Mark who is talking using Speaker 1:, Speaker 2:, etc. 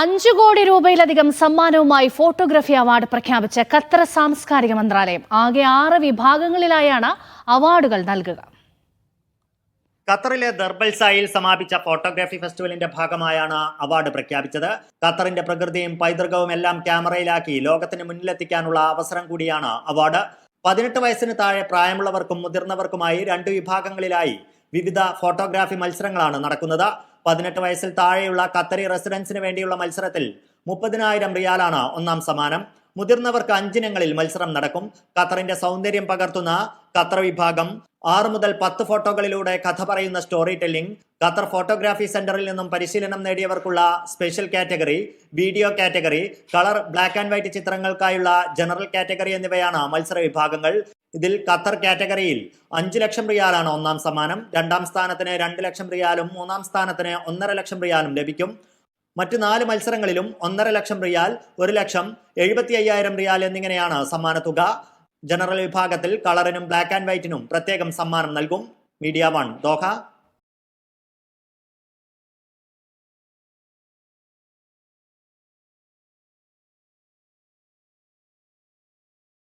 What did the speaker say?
Speaker 1: 5 കോടി രൂപയിലധികം സമ്മാനവുമായി photography award പ്രഖ്യാപിച്ച ഖത്തർ സാംസ്കാരിക മന്ത്രാലയം ആകെ 6 വിഭാഗങ്ങളിലായാണ് അവാർഡുകൾ നൽകുക.
Speaker 2: ഖത്തറിലെ ദർബൽസായിൽ സമാപിച്ച ഫോട്ടോഗ്രാഫി ഫെസ്റ്റിവലിന്റെ ഭാഗമായാണ് അവാർഡ് പ്രഖ്യാപിച്ചത്. ഖത്തറിന്റെ പ്രകൃതിയും പൈതൃകവും എല്ലാം ക്യാമറയിലാക്കി ലോകത്തിന് മുന്നിലെത്തിക്കാനുള്ള അവസരം കൂടിയാണ് അവാർഡ്. 18 വയസ്സിന് താഴെ പ്രായമുള്ളവർക്കും മുതിർന്നവർക്കുമായി 2 വിഭാഗങ്ങളിലായി വിവിധ ഫോട്ടോഗ്രാഫി മത്സരങ്ങളാണ് നടക്കുന്നത്. 18 വയസ്സിൽ താഴെയുള്ള ഖത്തറി റെസിഡൻസിന് വേണ്ടിയുള്ള മത്സരത്തിൽ 30,000 റിയാലാണ് ഒന്നാം സമ്മാനം. മുതിർന്നവർക്ക് 5 ഇനങ്ങളിൽ മത്സരം നടക്കും. ഖത്തറിന്റെ സൗന്ദര്യം പകർത്തുന്ന ഖത്തർ വിഭാഗം, 6 മുതൽ 10 ഫോട്ടോകളിലൂടെ കഥ പറയുന്ന സ്റ്റോറി ടെല്ലിംഗ്, ഖത്തർ ഫോട്ടോഗ്രാഫി സെന്ററിൽ നിന്നും പരിശീലനം നേടിയവർക്കുള്ള special category, video category, colour black and white ചിത്രങ്ങൾക്കായുള്ള ജനറൽ കാറ്റഗറി എന്നിവയാണ് മത്സര വിഭാഗങ്ങൾ. ഇതിൽ ഖത്തർ കാറ്റഗറിയിൽ 5 ലക്ഷം റിയാലാണ് ഒന്നാം സമ്മാനം. 2ാം സ്ഥാനത്തിന് 2 ലക്ഷം റിയാലും 3ാം സ്ഥാനത്തിന് 1.5 ലക്ഷം റിയാലും ലഭിക്കും. മറ്റ് 4 മത്സരങ്ങളിലും 1.5 ലക്ഷം റിയാൽ, 1 ലക്ഷം, 75,000 റിയാൽ എന്നിങ്ങനെയാണ് സമ്മാനത്തുക. ജനറൽ വിഭാഗത്തിൽ കളറിനും ബ്ലാക്ക് ആൻഡ് വൈറ്റിനും പ്രത്യേകം സമ്മാനം നൽകും. Media 1 Doha.